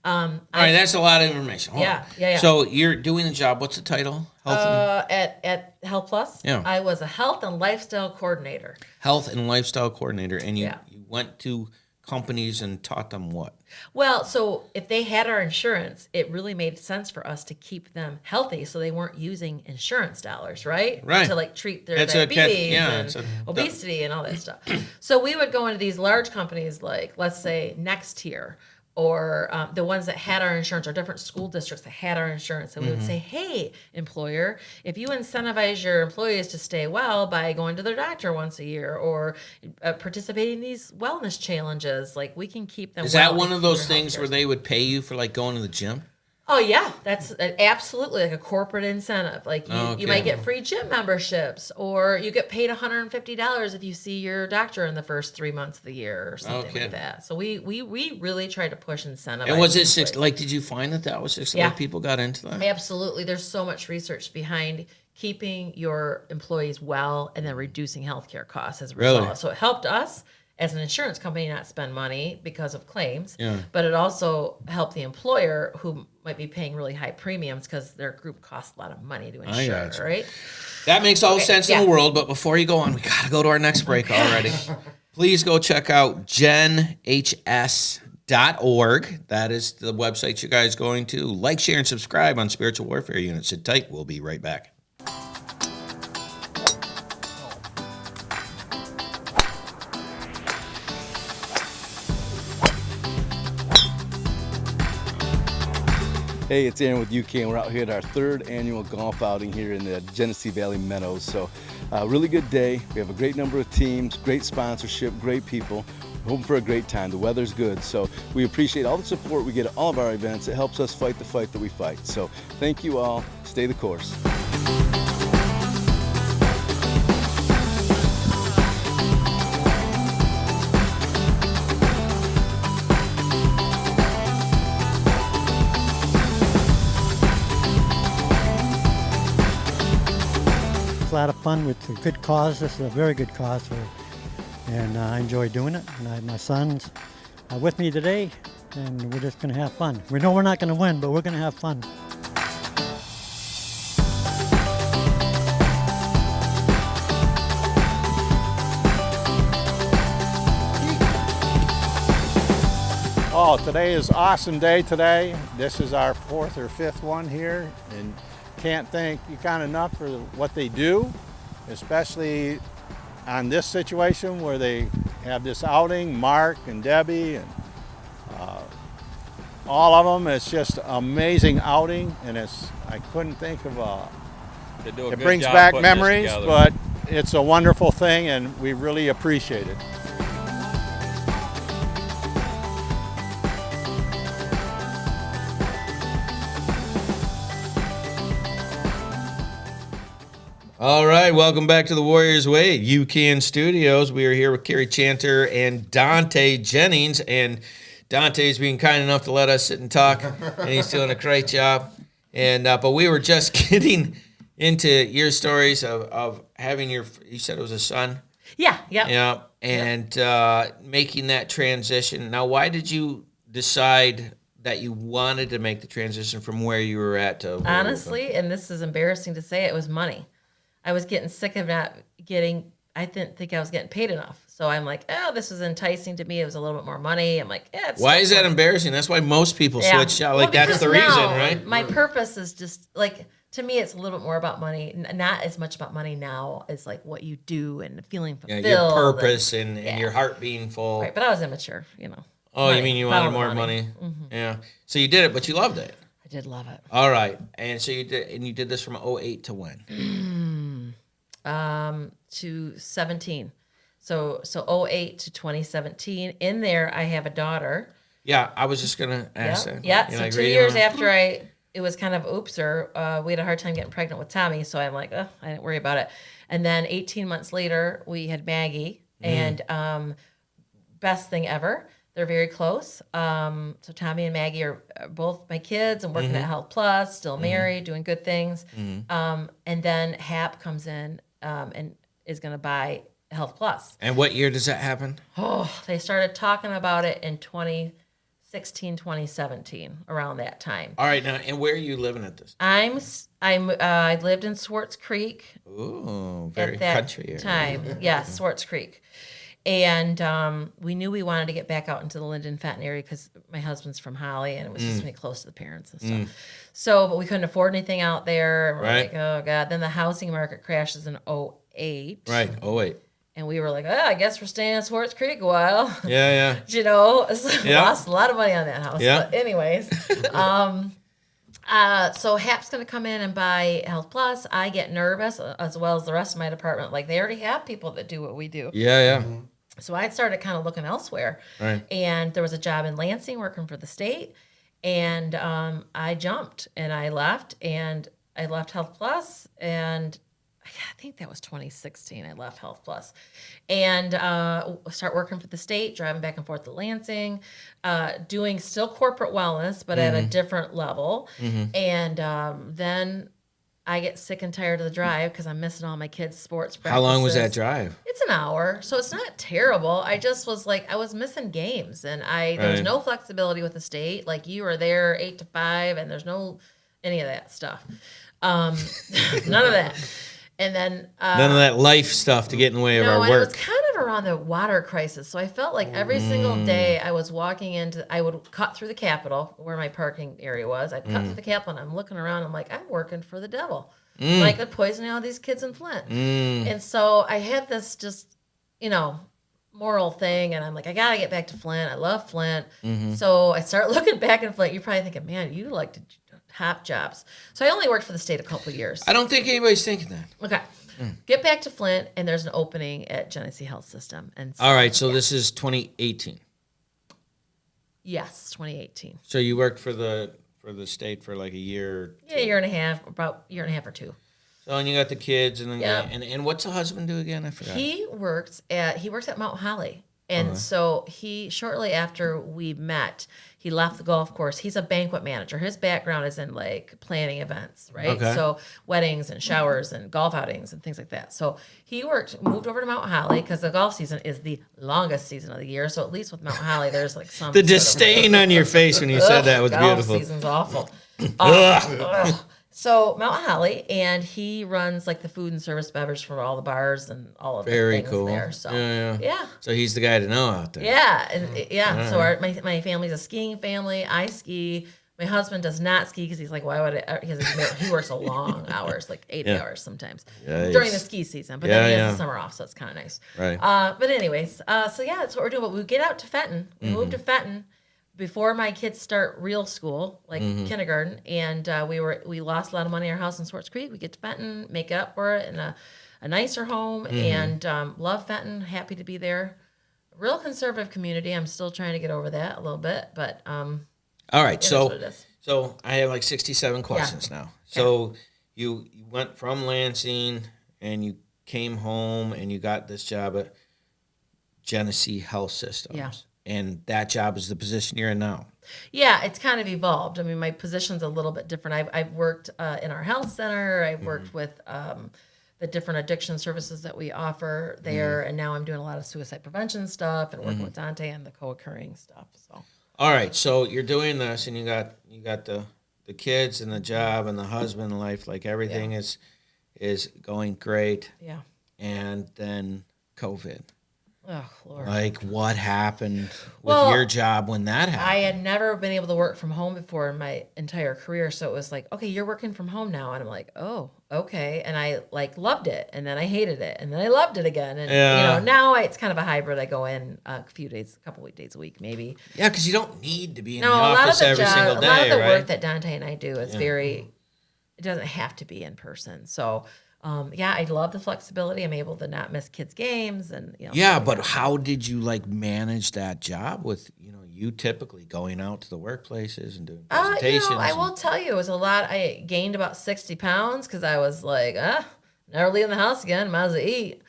All right, that's a lot of information. Hold on. Yeah. So you're doing the job. What's the title? At Health Plus, Yeah. I was a health and lifestyle coordinator. Health and lifestyle coordinator, and you went to companies and taught them what? Well, so if they had our insurance, it really made sense for us to keep them healthy, so they weren't using insurance dollars, right? Right. To like treat their It's diabetes and obesity and all that stuff. So we would go into these large companies, like let's say Next Tier, or the ones that had our insurance, or different school districts that had our insurance. And we would say, hey, employer, if you incentivize your employees to stay well by going to their doctor once a year or participating in these wellness challenges, like we can keep them Is well that one of and those keep their things healthcare. where they would pay you for like going to the gym? Oh, yeah. That's absolutely like a corporate incentive. Like you might get free gym memberships, or you get paid $150 if you see your doctor in the first 3 months of the year or something like that. So we really tried to push incentive. And was it did you find that was successful? Yeah. Like people got into that? Absolutely. There's so much research behind keeping your employees well and then reducing healthcare costs as a result. Really? So it helped us as an insurance company not spend money because of claims, Yeah. but it also helped the employer who might be paying really high premiums because their group costs a lot of money to insure, gotcha. right? That makes all sense in yeah. the world, but before you go on, we got to go to our next break already. Please go check out genhs.org. That is the website you guys going to. Like, share, and subscribe on Spiritual Warfare Unit. Sit tight. We'll be right back. Hey, it's Aaron with UCAN. We're out here at our third annual golf outing here in the Genesee Valley Meadows. So, really good day. We have a great number of teams, great sponsorship, great people. We're hoping for a great time. The weather's good. So, we appreciate all the support we get at all of our events. It helps us fight the fight that we fight. So, thank you all. Stay the course. It's a lot of fun with a good cause. This is a very good cause, and I enjoy doing it. And I have my sons with me today, and we're just going to have fun. We know we're not going to win, but we're going to have fun. Oh, today is an awesome day today. This is our fourth or fifth one here, and can't thank UCAN enough for what they do, especially on this situation where they have this outing. Mark and Debbie and all of them. It's just an amazing outing, and I couldn't think of it brings back memories, but it's a wonderful thing, and we really appreciate it. All right, welcome back to the Warriors Way, UCAN Studios. We are here with Carrie Chanter and Dante Jennings, and Dante's being kind enough to let us sit and talk, and he's doing a great job. And but we were just getting into your stories of having you said it was a son? Yeah. Yeah, and making that transition. Now, why did you decide that you wanted to make the transition from where you were at to where Honestly, and this is embarrassing to say, it was money. I was getting sick of not getting, I didn't think I was getting paid enough. So I'm like, oh, this was enticing to me. It was a little bit more money. I'm like, yeah, it's Why still is that money. embarrassing? That's why most people switch out. Like, Well, that's because the reason, now right? My purpose is just like, to me, it's a little bit more about money. Not as much about money now as like what you do and feeling fulfilled. Your purpose and your heart being full. Right, but I was immature, Oh, money, you mean you wanted follow the more money? Yeah. So you did it, but you loved it. I did love it. All right. And so you did this from 08 to when? To 17. So 08 to 2017. In there, I have a daughter. Yeah, I was just gonna ask that. Yeah. You So like 2 reading years on- after it was kind of oopser. We had a hard time getting pregnant with Tommy, so I'm like, I didn't worry about it. And then 18 months later, we had Maggie, and best thing ever. They're very close. So Tommy and Maggie are both my kids and working at Health Plus, still married, doing good things. And then Hap comes in and is going to buy Health Plus. And what year does that happen? Oh, they started talking about it in 2016, 2017, around that time. All right, now, and where are you living at this? I lived in Swartz Creek Ooh, very at that country area. time. Yes, Swartz Creek. And we knew we wanted to get back out into the Linden-Fenton area because my husband's from Holly, and it was just going to be close to the parents and stuff. So, but we couldn't afford anything out there. And we're Right. like, oh, God. Then the housing market crashes in 08. Right. Oh, wait. And we were like, oh, I guess we're staying in Swartz Creek a while. Yeah, So Yeah. lost a lot of money on that house. Yeah. But anyways, so Hap's going to come in and buy Health Plus. I get nervous, as well as the rest of my department. Like, they already have people that do what we do. yeah. So I started kind of looking elsewhere. Right. And there was a job in Lansing working for the state. And I jumped and I left. And I left Health Plus. And I think that was 2016 I left Health Plus. And start working for the state, driving back and forth to Lansing, doing still corporate wellness, but at a different level. And then I get sick and tired of the drive because I'm missing all my kids' sports practices. How long was that drive? It's an hour, so it's not terrible. I just was like, I was missing games, and there was Right. no flexibility with the state. Like, you are there 8 to 5, and there's no any of that stuff. None of that. And then None of that life stuff to get in the way of our and it was work. kind of around the water crisis. So I felt like every single day I was I would cut through the Capitol where my parking area was. I'd cut through the Capitol and I'm looking around. I'm like, I'm working for the devil. Like, they're poisoning all these kids in Flint. And so I had this just, moral thing. And I'm like, I got to get back to Flint. I love Flint. So I start looking back in Flint. You're probably thinking, man, you like to top jobs. So I only worked for the state a couple of years. I don't think anybody's thinking that. Okay. Get back to Flint, and there's an opening at Genesee Health System. And so, All right, so this is 2018. yes, 2018. So you worked for the state for like a year. Yeah, year and a half, about year and a half or two. So and you got the kids, and then Yeah. and what's the husband do again? I forgot. He works at Mount Holly. And so shortly after we met, he left the golf course. He's a banquet manager. His background is in like planning events, right? Okay. So weddings and showers and golf outings and things like that. So he moved over to Mount Holly because the golf season is the longest season of the year. So at least with Mount Holly, there's like some The sort of- disdain on your face when you said that was golf beautiful. season's awful. Ugh. So Mount Holly, and he runs like the food and service beverage for all the bars and all of the Very things cool. there. So Yeah. So he's the guy to know out there. yeah, and so my family's a skiing family. I ski. My husband does not ski because he's like, why would I? He works a long hours, like 80 hours sometimes Yikes. during the ski season. But then he has Yeah. the summer off, so it's kind of nice. Right. But anyways, so yeah, that's what we're doing. But we get out to Fenton. We moved to Fenton before my kids start real school, like kindergarten, and we lost a lot of money in our house in Swartz Creek. We get to Fenton, make up for it in a nicer home, and love Fenton. Happy to be there. Real conservative community. I'm still trying to get over that a little bit, but All right. it is what So it is. I have like 67 questions now. So you went from Lansing and you came home and you got this job at Genesee Health Systems. Yeah. And that job is the position you're in now. Yeah, it's kind of evolved. I mean, my position's a little bit different. I've worked in our health center. I've worked with the different addiction services that we offer there, and now I'm doing a lot of suicide prevention stuff and working with Dante and the co-occurring stuff. So, All right, so you're doing this, and you got the kids and the job and the husband life, like everything is going great, yeah. and then COVID. Oh, Lord. Like, what happened with Well, your job when that happened? I had never been able to work from home before in my entire career, so it was like, okay, you're working from home now, and I'm like, oh, okay, and I like loved it, and then I hated it, and then I loved it again, and now it's kind of a hybrid. I go in a couple days a week, maybe. Yeah, because you don't need to be in No, the a lot of office the every single day, a lot of the right? work that Dante and I do is it doesn't have to be in person. So, I love the flexibility. I'm able to not miss kids' games, and Yeah, but how did you like manage that job with you typically going out to the workplaces and doing presentations? I will tell you, it was a lot. I gained about 60 pounds because I was like, never leaving the house again. Might as well eat.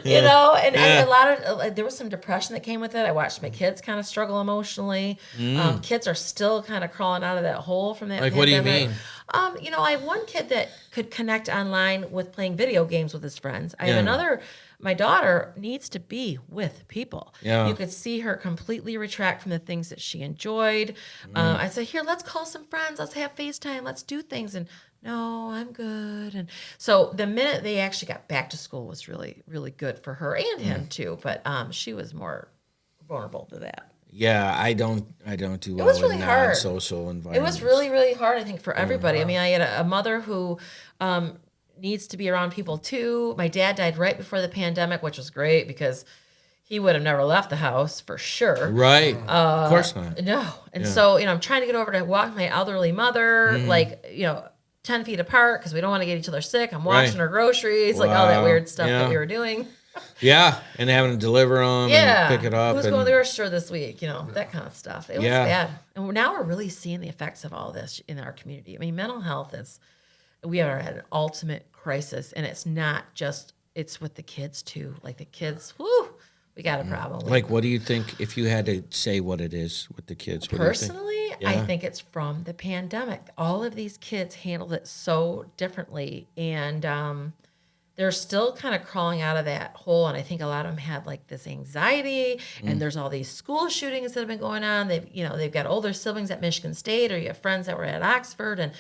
And a lot of there was some depression that came with it. I watched my kids kind of struggle emotionally. Kids are still kind of crawling out of that hole from that. Like, pandemic. what do you mean? I have one kid that could connect online with playing video games with his friends. I have another. My daughter needs to be with people. Yeah. You could see her completely retract from the things that she enjoyed. I said, here, let's call some friends. Let's have FaceTime. Let's do things. And no, I'm good. And so the minute they actually got back to school was really, really good for her and him too. But she was more vulnerable to that. Yeah, I don't do well was really in hard. non-social environments. It was really, really hard, I think, for everybody. I mean, I had a mother who needs to be around people too. My dad died right before the pandemic, which was great because he would have never left the house for sure. Right. Of course not. No. And so, I'm trying to get over to walk my elderly mother, 10 feet apart because we don't want to get each other sick. I'm washing her groceries, like all that weird stuff that we were doing. Yeah, and having to deliver them and pick it up. Who's going to the grocery store this week? That kind of stuff. It was bad. And now we're really seeing the effects of all this in our community. I mean, mental health we are at an ultimate crisis, and it's not just, it's with the kids too. Like the kids, we got a problem. Like, what do you think, if you had to say what it is with the kids? Personally, I think it's from the pandemic. All of these kids handled it so differently, and they're still kind of crawling out of that hole. And I think a lot of them had like this anxiety, and there's all these school shootings that have been going on. They've got older siblings at Michigan State, or you have friends that were at Oxford, and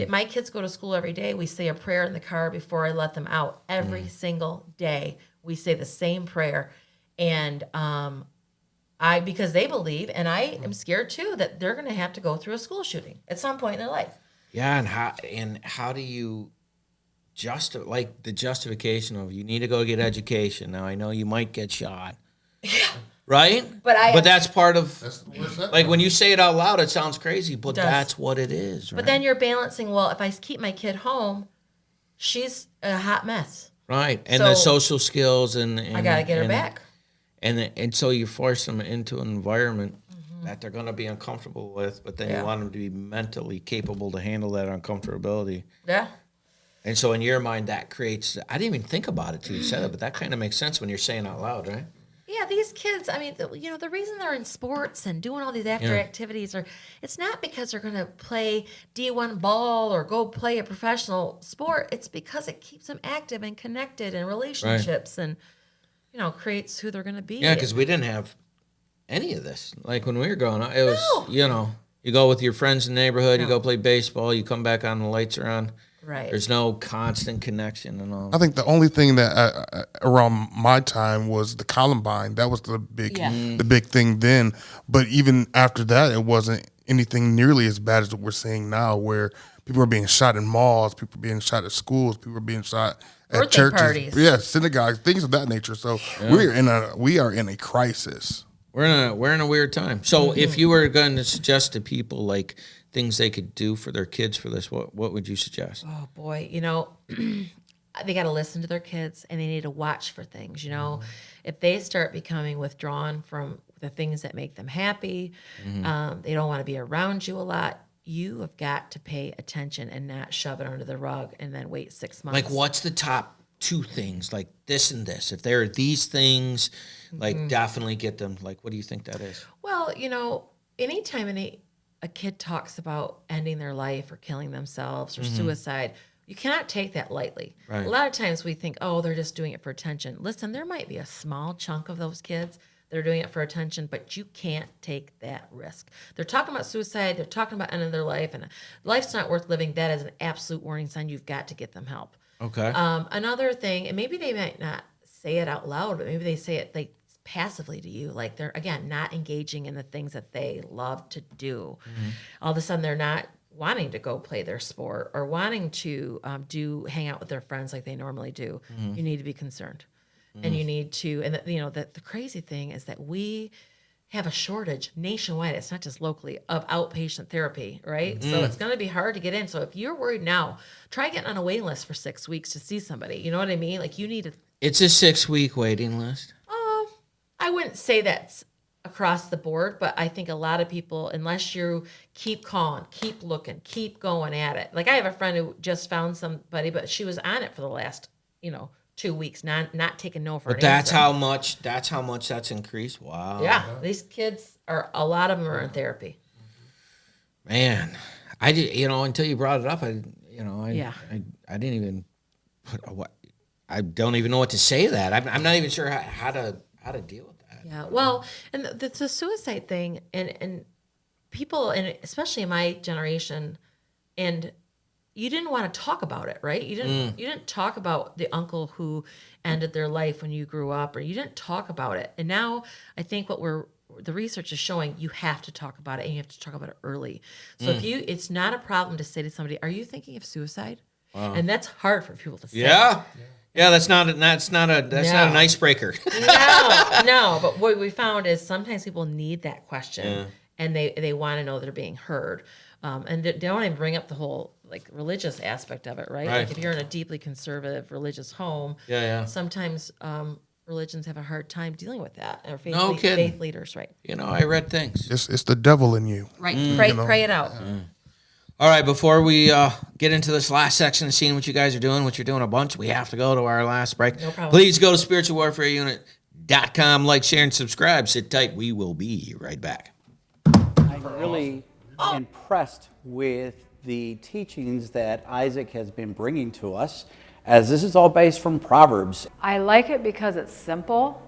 my kids go to school every day. We say a prayer in the car before I let them out. Every single day, we say the same prayer. And because they believe, and I am scared too, that they're going to have to go through a school shooting at some point in their life. Yeah, and how do you the justification of you need to go get education? Now I know you might get shot, right? But that's part of like when you say it out loud, it sounds crazy, but that's what it is. Right? But then you're balancing. Well, if I keep my kid home, she's a hot mess. Right, and the social skills and I got to get her back. And so you force them into an environment that they're going to be uncomfortable with, but then you want them to be mentally capable to handle that uncomfortability. Yeah. And so in your mind, that creates, I didn't even think about it till you said it, but that kind of makes sense when you're saying out loud, right? Yeah, these kids, I mean, the reason they're in sports and doing all these after activities it's not because they're going to play D1 ball or go play a professional sport. It's because it keeps them active and connected in relationships and, creates who they're going to be. Yeah, because we didn't have any of this. Like when we were growing up, it was, you go with your friends in the neighborhood, you go play baseball, you come back on, the lights are on. Right. There's no constant connection and all. I think the only thing that around my time was the Columbine. That was the big thing then. But even after that, it wasn't anything nearly as bad as what we're seeing now, where people are being shot in malls, people are being shot at schools, people are being shot at Birthday churches, parties. synagogues, things of that nature. So we are in a crisis. We're in a weird time. So if you were going to suggest to people like things they could do for their kids for this, what would you suggest? Oh boy, they got to listen to their kids, and they need to watch for things. If they start becoming withdrawn from the things that make them happy, they don't want to be around you a lot. you have got to pay attention and not shove it under the rug and then wait 6 months. Like, what's the top 2 things? Like this and this. If there are these things, like definitely get them. Like, what do you think that is? Well, anytime a kid talks about ending their life or killing themselves or suicide, you cannot take that lightly. Right. A lot of times we think, oh, they're just doing it for attention. Listen, there might be a small chunk of those kids that are doing it for attention, but you can't take that risk. They're talking about suicide. They're talking about ending their life, and life's not worth living. That is an absolute warning sign. You've got to get them help. Okay. Another thing, and maybe they might not say it out loud, but maybe they say it like passively to you, like they're, again, not engaging in the things that they love to do. All of a sudden, they're not wanting to go play their sport or wanting to hang out with their friends like they normally do. You need to be concerned, and you need to. And the crazy thing is that we have a shortage nationwide. It's not just locally of outpatient therapy, right? So it's going to be hard to get in. So if you're worried now, try getting on a waiting list for 6 weeks to see somebody. You know what I mean? Like, you need to. It's a 6-week waiting list. I wouldn't say that's across the board, but I think a lot of people, unless you keep calling, keep looking, keep going at it. Like, I have a friend who just found somebody, but she was on it for the last, 2 weeks, not taking no for an But that's answer. how much that's increased. Wow. Yeah, these kids a lot of them are in therapy. Man, I did. Until you brought it up, I didn't even put what. I don't even know what to say to that. I'm not even sure how to deal with that. Yeah, well, and the suicide thing, and people, and especially in my generation, and you didn't want to talk about it, right? You didn't talk about the uncle who ended their life when you grew up, or you didn't talk about it. And now I think the research is showing, you have to talk about it, and you have to talk about it early. So it's not a problem to say to somebody, "Are you thinking of suicide?" And that's hard for people to say. Yeah. Yeah, that's not an icebreaker. No. But what we found is sometimes people need that question, and they want to know they're being heard, and they don't even bring up the whole religious aspect of it, right? Right. Like, if you're in a deeply conservative religious home, sometimes religions have a hard time dealing with that, or faith leaders, right? I read things. It's the devil in you. Right. Pray it out. All right, before we get into this last section of seeing what you guys are doing, which you're doing a bunch, we have to go to our last break. No problem. Please go to spiritualwarfareunit.com, like, share, and subscribe. Sit tight. We will be right back. I'm really impressed with the teachings that Isaac has been bringing to us, as this is all based from Proverbs. I like it because it's simple,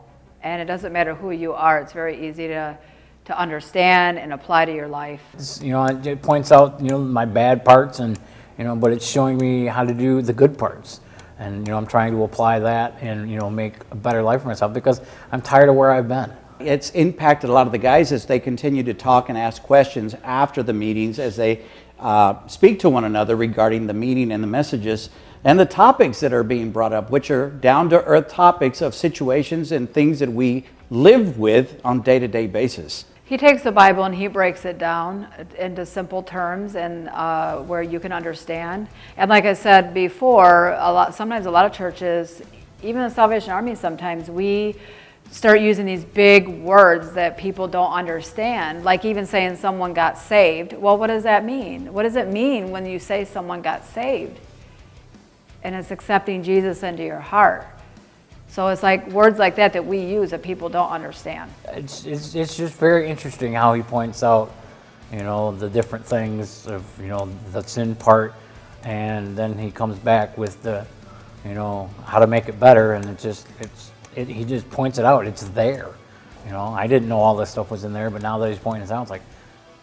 and it doesn't matter who you are. It's very easy to understand and apply to your life. It points out, my bad parts, and, but it's showing me how to do the good parts. And, I'm trying to apply that and, make a better life for myself, because I'm tired of where I've been. It's impacted a lot of the guys as they continue to talk and ask questions after the meetings, as they speak to one another regarding the meeting and the messages and the topics that are being brought up, which are down-to-earth topics of situations and things that we live with on a day-to-day basis. He takes the Bible and he breaks it down into simple terms and where you can understand. And like I said before, sometimes a lot of churches, even the Salvation Army, sometimes we start using these big words that people don't understand, like even saying someone got saved. Well, what does that mean? What does it mean when you say someone got saved? And it's accepting Jesus into your heart. So it's like words like that we use that people don't understand. It's just very interesting how he points out, the different things of, the sin part, and then he comes back with the, how to make it better, and he just points it out. It's there. I didn't know all this stuff was in there, but now that he's pointing it out, it's like,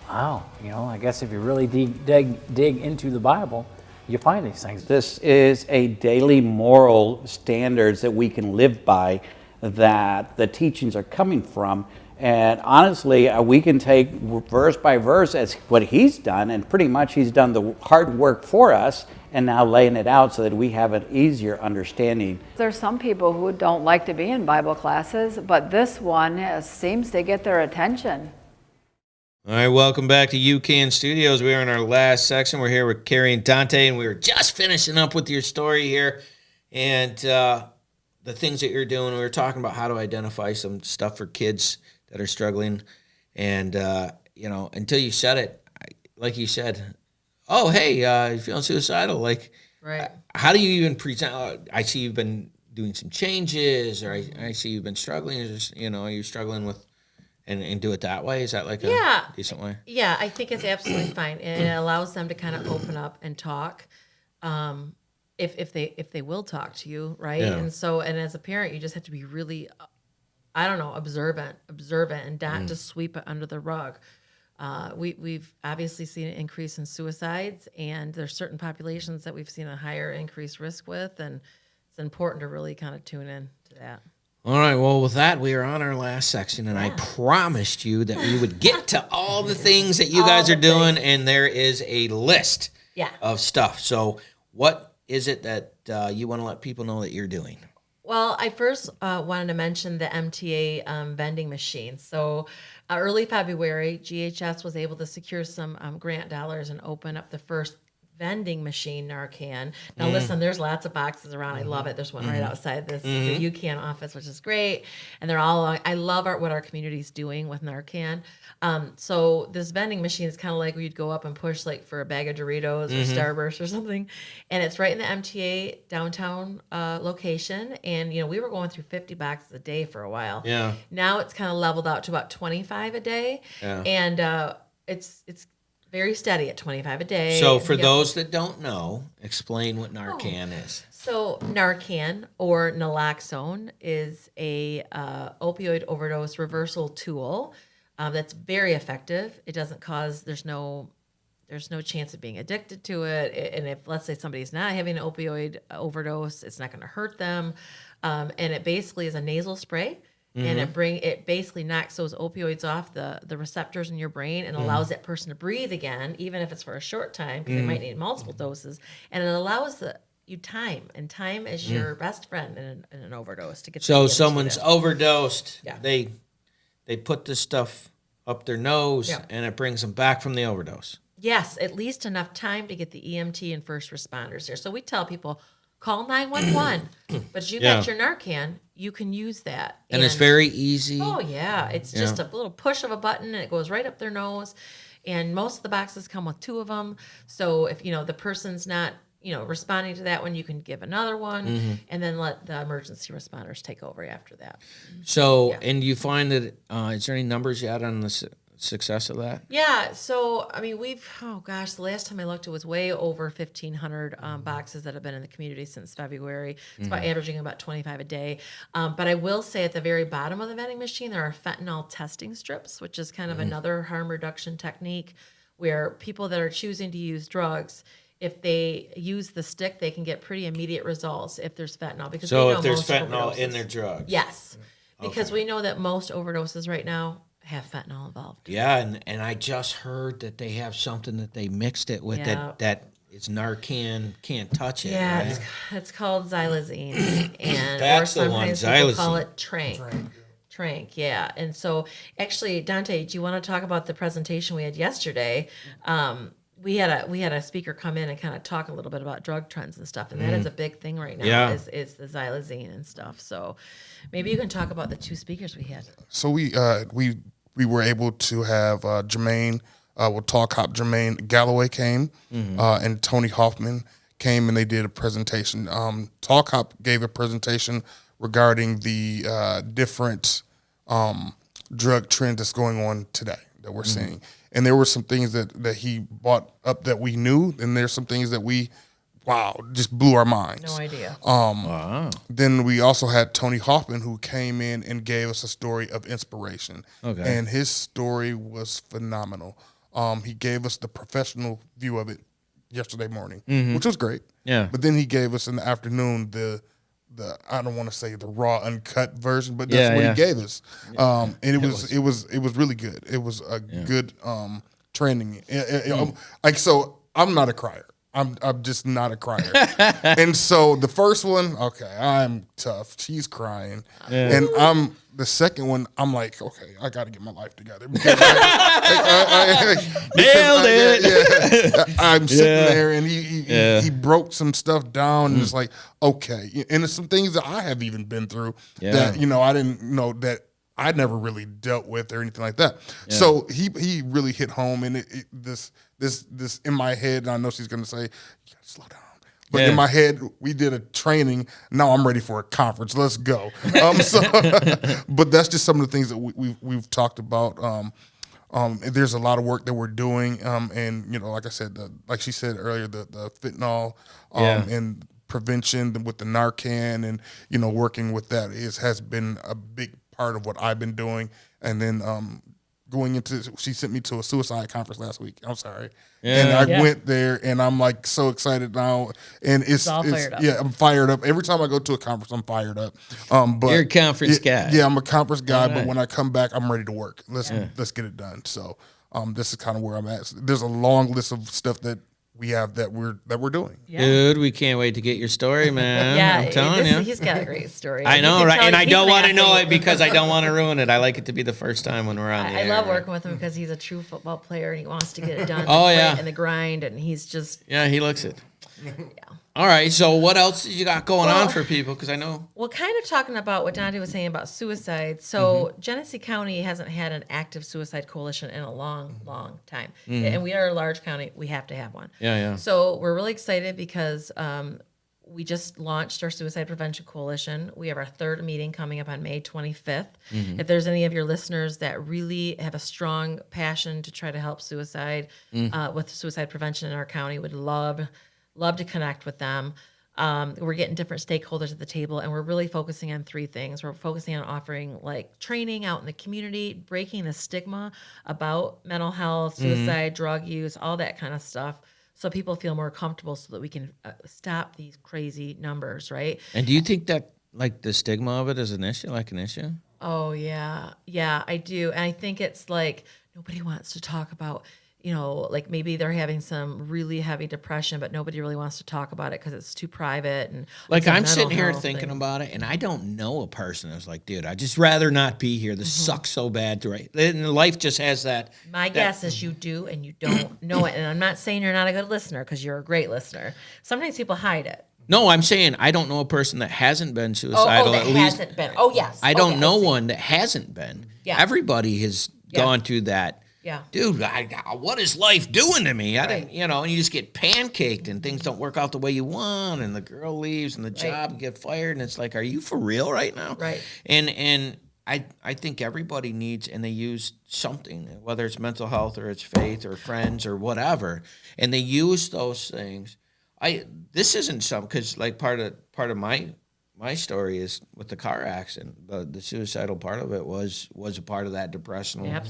wow, I guess if you really dig into the Bible, you find these things. This is a daily moral standards that we can live by, that the teachings are coming from. And honestly, we can take verse by verse as what he's done, and pretty much he's done the hard work for us, and now laying it out so that we have an easier understanding. There's some people who don't like to be in Bible classes, but this one seems to get their attention. All right, welcome back to UCAN Studios. We are in our last section. We're here with Carrie and Dante, and we were just finishing up with your story here and the things that you're doing. We were talking about how to identify some stuff for kids that are struggling. And, until you said it, like you said, oh, hey, you feeling suicidal? Like, Right. how do you even present? I see you've been doing some changes, or I see you've been struggling. Or just, you're struggling with, and do it that way. Is that like Yeah. a decent way? Yeah, I think it's absolutely fine, and it allows them to kind of open up and talk, if they will talk to you, right? Yeah. And so, and as a parent, you just have to be really, I don't know, observant, and not just sweep it under the rug. We've obviously seen an increase in suicides, and there's certain populations that we've seen a higher increased risk with, and it's important to really kind of tune in to that. All right. Well, with that, we are on our last section, and I promised you that we would get to all the things that you guys are doing, and there is a list of stuff. So, what is it that you want to let people know that you're doing? Well, I first wanted to mention the MTA vending machine. So early February, GHS was able to secure some grant dollars and open up the first vending machine Narcan. Now listen, there's lots of boxes around. I love it. There's one right outside the UCAN office, which is great. And they're all, I love what our community's doing with Narcan. So this vending machine is kind of like where you'd go up and push like for a bag of Doritos or Starburst or something. And it's right in the MTA downtown location. And, we were going through 50 boxes a day for a while. Yeah. Now it's kind of leveled out to about 25 a day. Yeah. And it's very steady at 25 a day. So, for those that don't know, explain what Narcan is. So Narcan, or naloxone, is a opioid overdose reversal tool that's very effective. It doesn't cause, there's no chance of being addicted to it. And if, let's say, somebody's not having an opioid overdose, it's not going to hurt them. And it basically is a nasal spray. And it basically knocks those opioids off the receptors in your brain and allows that person to breathe again, even if it's for a short time, because they might need multiple doses. And it allows you time, and time is your best friend in an overdose to get. So someone's overdosed. Yeah. They put this stuff up their nose, and it brings them back from the overdose. Yes, at least enough time to get the EMT and first responders here. So we tell people, call 911, but you got your Narcan, you can use that. And it's very easy. Oh, yeah. It's just a little push of a button, and it goes right up their nose. And most of the boxes come with 2 of them. So if, the person's not, responding to that one, you can give another one, and then let the emergency responders take over after that. So, and you find that, is there any numbers yet on the success of that? Yeah. So, I mean, the last time I looked, it was way over 1,500 boxes that have been in the community since February. It's about averaging about 25 a day. But I will say at the very bottom of the vending machine, there are fentanyl testing strips, which is kind of another harm reduction technique where people that are choosing to use drugs, if they use the stick, they can get pretty immediate results if there's fentanyl. Because So we know if there's most fentanyl overdoses, in their drugs. yes. Because we know that most overdoses right now have fentanyl involved. Yeah, and I just heard that they have something that they mixed it with that is Narcan, can't touch it. Yeah, right? it's called xylazine, and That's or the one, sometimes people call xylazine. it trank. Yeah. And so, actually, Dante, do you want to talk about the presentation we had yesterday? We had a speaker come in and kind of talk a little bit about drug trends and stuff, and that is a big thing right now. Yeah. Is the xylazine and stuff. So maybe you can talk about the 2 speakers we had. So we were able to have Jermaine, Talk Hop Jermaine Galloway came, and Tony Hoffman came, and they did a presentation. Talk Hop gave a presentation regarding the different drug trend that's going on today that we're seeing. And there were some things that he brought up that we knew, and there's some things that just blew our minds. No idea. Then we also had Tony Hoffman, who came in and gave us a story of inspiration. Okay. And his story was phenomenal. He gave us the professional view of it yesterday morning, which was great. Yeah. But then he gave us in the afternoon the I don't want to say the raw uncut version, but that's what he gave us. And it was really good. It was a good training. So I'm not a crier. I'm just not a crier. And so the first one, okay, I'm tough. She's crying. And the second one, I'm like, okay, I got to get my life together. Because Nailed it. I'm sitting there, and he broke some stuff down, and it's like, okay. And there's some things that I have even been through that, I didn't know that I never really dealt with or anything like that. Yeah. So he really hit home, and this in my head, and I know she's going to say, you gotta slow down. But in my head, we did a training. Now I'm ready for a conference. Let's go. But that's just some of the things that we've talked about. There's a lot of work that we're doing, and like I said, like she said earlier, the fentanyl and prevention with the Narcan, and working with that has been a big part of what I've been doing. And then she sent me to a suicide conference last week. I'm sorry. Yeah. And I went there, and I'm like so excited now. And it's fired up. Yeah, I'm fired up. Every time I go to a conference, I'm fired up. But you're a conference guy. Yeah, I'm a conference guy. Right. But when I come back, I'm ready to work. Let's get it done. So this is kind of where I'm at. There's a long list of stuff that we have that we're doing. Yeah. Dude, we can't wait to get your story, man. I'm telling you. He's got a great story. I know, right? And I don't want to know it because I don't want to ruin it. I like it to be the first time when we're on the air. I love working with him because he's a true football player and he wants to get it done. In the grind, and he's just... Yeah, he looks it. Yeah. All right, so what else you got going on for people? Because I know... Well, kind of talking about what Dante was saying about suicide. So Genesee County hasn't had an active suicide coalition in a long, long time. And we are a large county. We have to have one. Yeah. So we're really excited because we just launched our Suicide Prevention Coalition. We have our third meeting coming up on May 25th. If there's any of your listeners that really have a strong passion to try to help suicide with suicide prevention in our county, would love to connect with them. We're getting different stakeholders at the table, and we're really focusing on three things. We're focusing on offering training out in the community, breaking the stigma about mental health, suicide, drug use, all that kind of stuff, so people feel more comfortable so that we can stop these crazy numbers, right? And do you think that the stigma of it is an issue? Oh, yeah. Yeah, I do. And I think it's nobody wants to talk about, maybe they're having some really heavy depression, but nobody really wants to talk about it because it's too private. And I'm sitting here thinking about it, and I don't know a person that's like, dude, I'd just rather not be here. This sucks so bad. And life just has that. My guess is you do, and you don't know it. And I'm not saying you're not a good listener, because you're a great listener. Sometimes people hide it. No, I'm saying I don't know a person that hasn't been suicidal. That hasn't been. Oh, yes. I don't know one that hasn't been. Yeah. Everybody has gone through that. Yeah, dude, what is life doing to me? I didn't, and you just get pancaked, and things don't work out the way you want, and the girl leaves, and the job get fired, and it's like, are you for real right now? Right. And I think everybody needs, and they use something, whether it's mental health or it's faith or friends or whatever, and they use those things. This isn't some, because part of my story is with the car accident. The suicidal part of it was a part of that depressional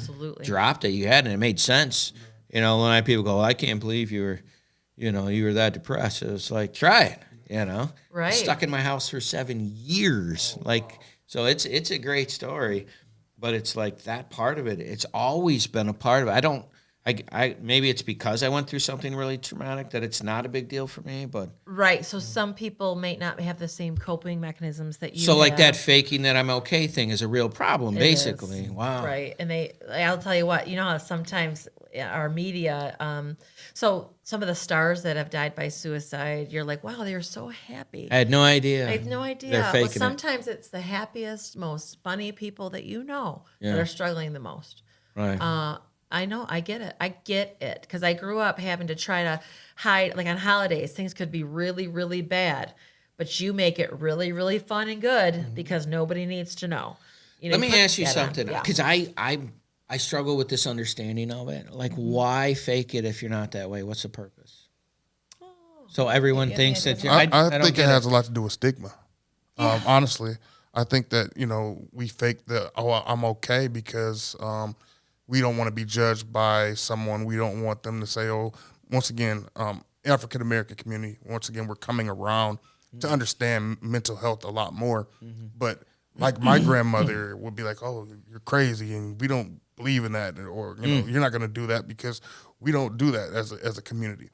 drop that you had, and it made sense. When people go, I can't believe you were that depressed. It was like, try it. Right. Stuck in my house for 7 years. So it's a great story, but it's that part of it. It's always been a part of it. I maybe it's because I went through something really traumatic that it's not a big deal for me, but right. So some people may not have the same coping mechanisms that you. So have. that faking that I'm okay thing is a real problem, basically. Wow. Right, and I'll tell you what. How sometimes our media. So some of the stars that have died by suicide, you're like, wow, they were so happy. I had no idea. They're faking sometimes it's the happiest, most funny people that that are struggling the most. Right. I know, I get it, because I grew up having to try to hide, on holidays, things could be really, really bad, but you make it really, really fun and good because nobody needs to know. Let me ask you something, because I struggle with this understanding of it. Why fake it if you're not that way? What's the purpose? So everyone thinks that you're... I think it has a lot to do with stigma. Yeah. Honestly, I think that, we fake I'm okay because... we don't want to be judged by someone. We don't want them to say, once again, African American community, once again, we're coming around to understand mental health a lot more. But my grandmother would be like, oh, you're crazy, and we don't believe in that, or you're not going to do that, because we don't do that as a community.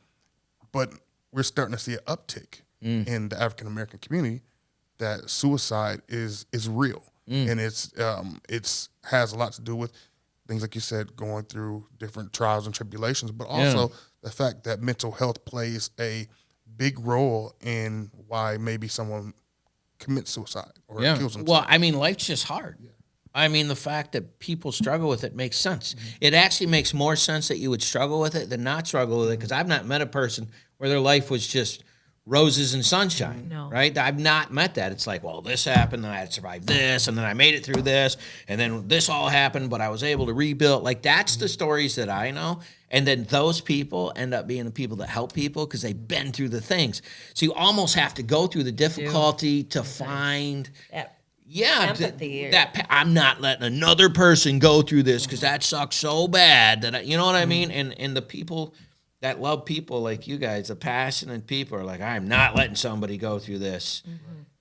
But we're starting to see an uptick in the African American community that suicide is real, and it's has a lot to do with things like you said, going through different trials and tribulations, but also the fact that mental health plays a big role in why maybe someone commits suicide or kills themselves. Well, life's just hard. I mean, the fact that people struggle with it makes sense. It actually makes more sense that you would struggle with it than not struggle with it, because I've not met a person where their life was just roses and sunshine, No. right? I've not met that. It's like, well, this happened, and I had to survive this, and then I made it through this, and then this all happened, but I was able to rebuild. Like, that's the stories that I know. And then those people end up being the people that help people because they've been through the things. So you almost have to go through the difficulty to find... Empathy. I'm not letting another person go through this because that sucks so bad that you know what I mean. And the people that love people like you guys, the passionate people, are like, I'm not letting somebody go through this,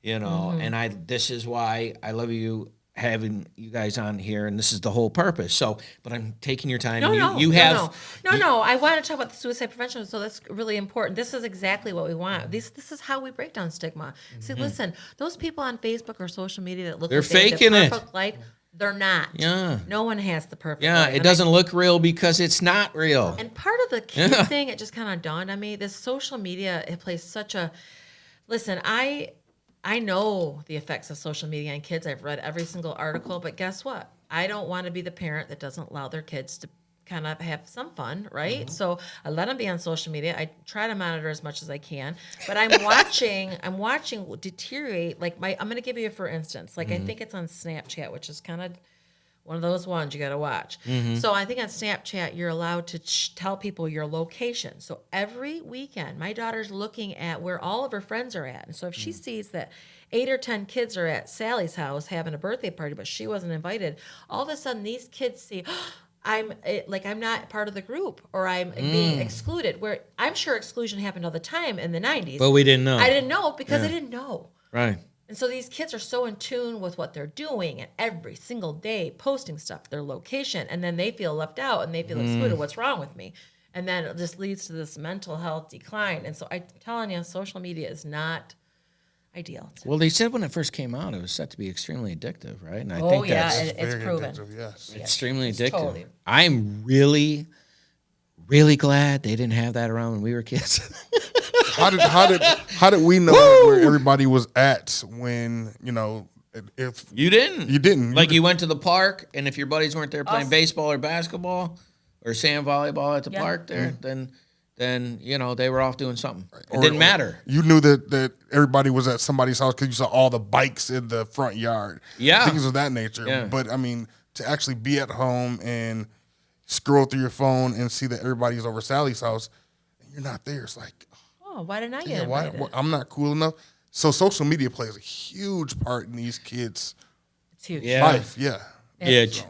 you know. And this is why I love you having you guys on here, and this is the whole purpose. So, but I'm taking your time. No. I want to talk about the suicide prevention, so that's really important. This is exactly what we want. This is how we break down stigma. See, listen, those people on Facebook or social media that look They're like they have faking the it. perfect life, they're not. Yeah. No one has the perfect Yeah, life. it doesn't look real because it's not real. And part of the key thing, it just kind of dawned on me, this social media, it plays such a... Listen, I know the effects of social media on kids. I've read every single article, but guess what? I don't want to be the parent that doesn't allow their kids to kind of have some fun, right? So I let them be on social media. I try to monitor as much as I can, but I'm watching deteriorate. Like I'm going to give you a for instance. Like I think it's on Snapchat, which is kind of one of those ones you got to watch. So I think on Snapchat, you're allowed to tell people your location. So every weekend, my daughter's looking at where all of her friends are at. And so if she sees that 8 or 10 kids are at Sally's house having a birthday party, but she wasn't invited, all of a sudden these kids see, I'm not part of the group, or I'm being excluded, where I'm sure exclusion happened all the time in the 90s. But we didn't know. I didn't know because I didn't know. Right. And so these kids are so in tune with what they're doing and every single day posting stuff, their location, and then they feel left out and they feel excluded. What's wrong with me? And then it just leads to this mental health decline. And so I'm telling you, social media is not ideal. Well, they said when it first came out, it was set to be extremely addictive, right? And I think that's it's proven. Addictive, yes. extremely it's addictive. totally- I'm really, really glad they didn't have that around when we were kids. How did we know where everybody was at when, you know, if You didn't. you didn't? Like you went to the park, and if your buddies weren't there playing baseball or basketball or sand volleyball at the park there, then you know they were off doing something. It didn't matter. You knew that everybody was at somebody's house because you saw all the bikes in the front yard. Yeah. Things of that nature. Yeah. But, I mean, to actually be at home and scroll through your phone and see that everybody's over Sally's house and you're not there, it's like, Oh, why didn't I get yeah, invited? why, I'm not cool enough. So social media plays a huge part in these kids' It's huge. Yeah. life. Yeah. Itch.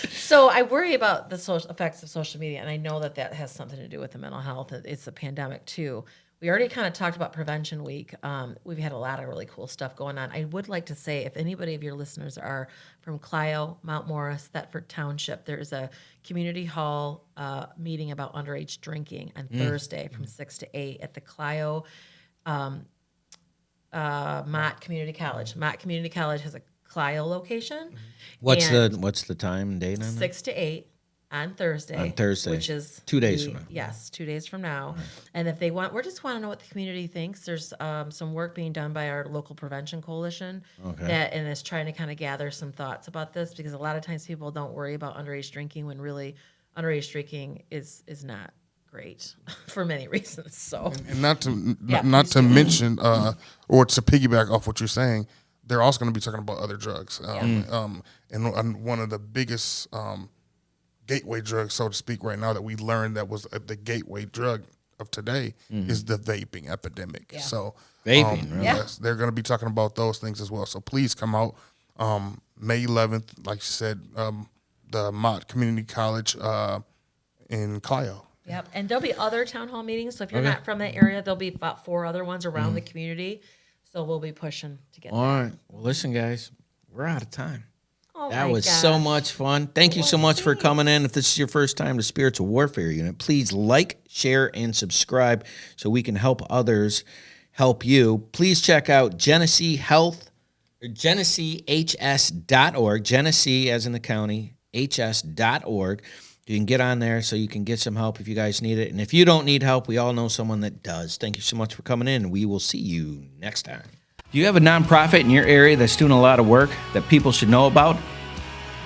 So I worry about the social effects of social media, and I know that has something to do with the mental health. It's a pandemic too. We already kind of talked about Prevention Week. We've had a lot of really cool stuff going on. I would like to say, if anybody of your listeners are from Clio, Mount Morris, Thetford Township, there's a community hall meeting about underage drinking on Thursday from 6 to 8 at the Clio Mott Community College. Mott Community College has a Clio location. What's And the time and date on that? 6 to 8 on Thursday. On Thursday. Which is 2 days from now. Yes, 2 days from now. And if they want, we just want to know what the community thinks. There's some work being done by our local prevention coalition and is trying to kind of gather some thoughts about this, because a lot of times people don't worry about underage drinking when really underage drinking is not great for many reasons. So And not to Yeah, not please to do. mention or to piggyback off what you're saying, they're also going to be talking about other drugs. And one of the biggest gateway drugs, so to speak, right now that we learned that was the gateway drug of today is the vaping epidemic. So Vaping, really? yes, they're going to be talking about those things as well. So please come out May 11th, like you said, the Mott Community College in Clio. Yep. And there'll be other town hall meetings. So if you're not from that area, there'll be about 4 other ones around the community. So we'll be pushing to get All there. right. Well, listen, guys, we're out of time. Oh That my was so gosh. much fun. Thank you so much for coming in. If this is your first time to Spiritual Warfare Unit, please like, share, and subscribe so we can help others help you. Please check out Genesee Health, or GeneseeHS.org, Genesee as in the county, HS.org. You can get on there so you can get some help if you guys need it. And if you don't need help, we all know someone that does. Thank you so much for coming in. We will see you next time. Do you have a nonprofit in your area that's doing a lot of work that people should know about?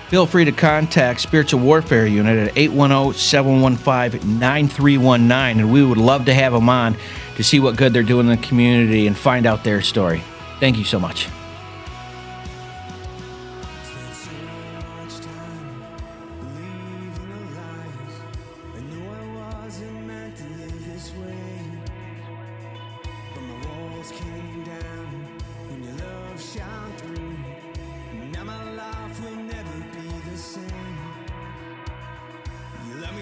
Feel free to contact Spiritual Warfare Unit at 810-715-9319, and we would love to have them on to see what good they're doing in the community and find out their story. Thank you so much.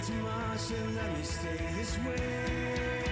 Too much and let me stay this way.